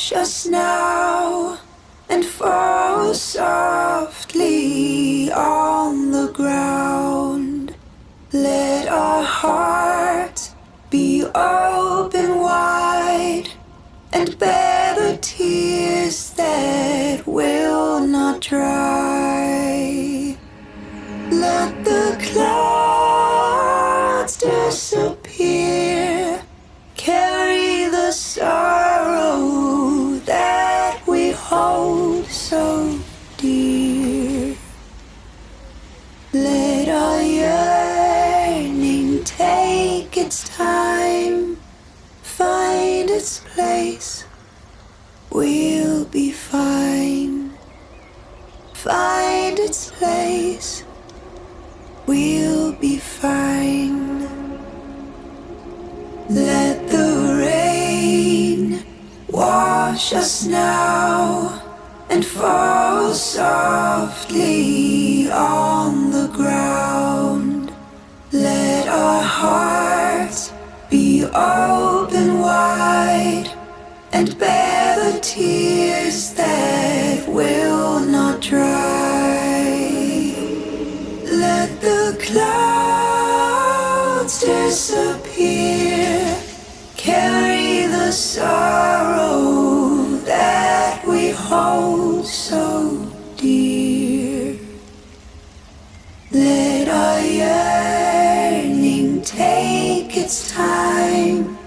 Wash us now and fall softly on the ground. Let our hearts be open wide and bear the tears that will not dry. Let the clouds disappear, carry the sorrow that we hold so dear. Let our yearning take its time, find its place, we'll be fine. Find its place, we'll be fine. Let the rain wash us now and fall softly on the ground. Let our hearts be open wide and bear the tears that will not dry. Let the clouds disappear, carry the sorrow that we hold so dear. Let our yearning take its time,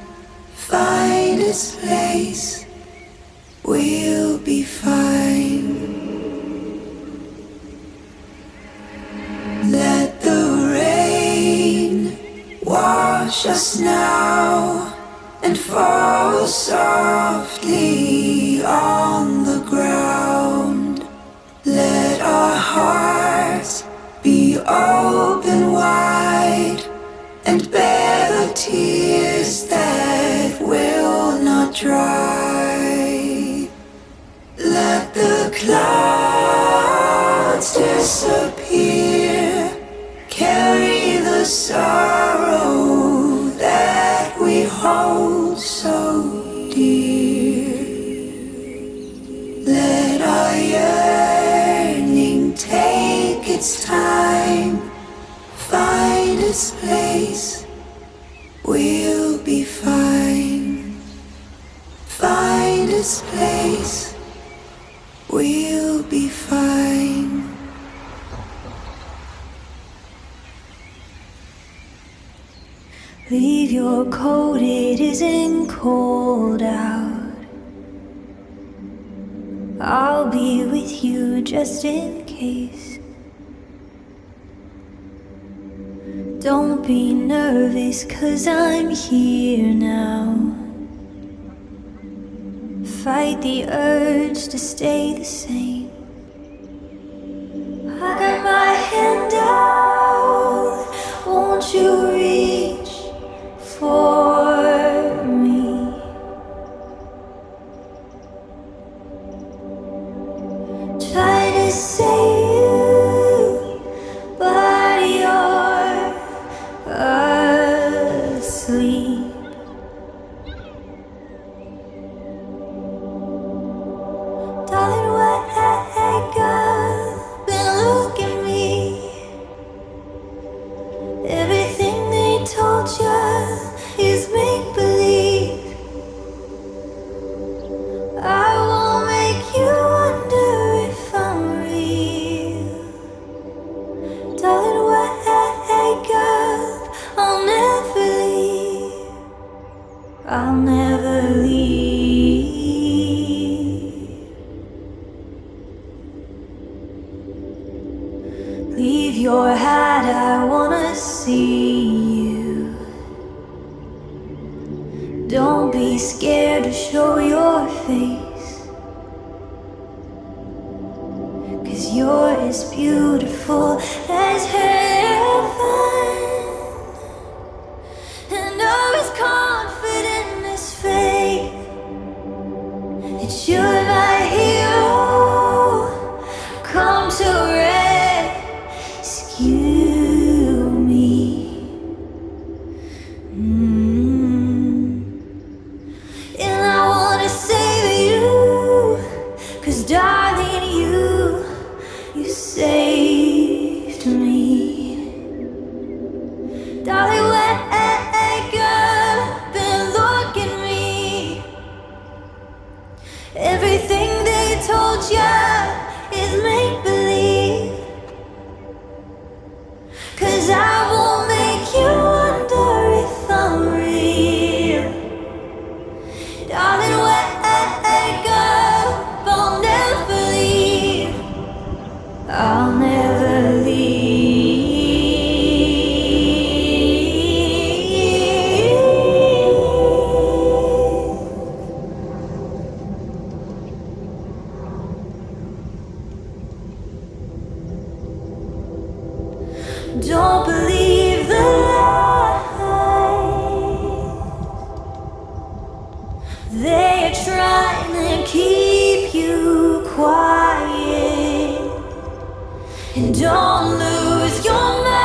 find its place, we'll be fine. Let the rain wash us now and fall softly on the ground. Let our hearts be open wide and bear the tears that will not dry. Let the clouds disappear, carry the sorrow that we hold so dear. Let our yearning take its time, find its place, we'll be fine. Find its place, we'll be fine. Leave your coat, it isn't cold out. I'll be with you just in case. Don't be nervous, 'cause I'm here now. Fight the urge to stay the same. I got my hand out, won't you reach for me? Try to save you, but you're asleep. Darling, wake up and look at me. Everything they told you is make-believe. I won't make you wonder if I'm real. Darling, wake up, I'll never leave. I'll never leave. Leave your hat, I wanna see you. Don't be scared to show your face, 'cause you're as beautiful as heaven. And I'm as confident as faith that you're my hero. Come to rescue me. And I wanna save you. They're trying to keep you quiet. And don't lose your mind.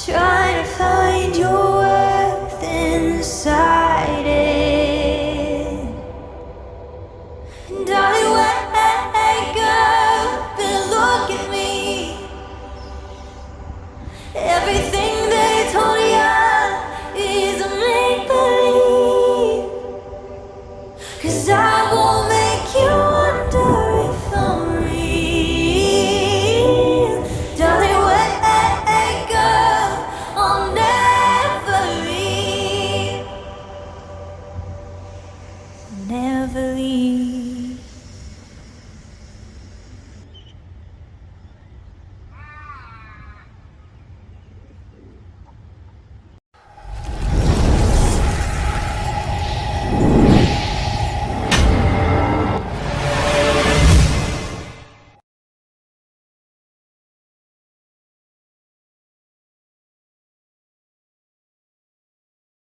Try to find your worth inside it. Darling, wake up and look at me. Everything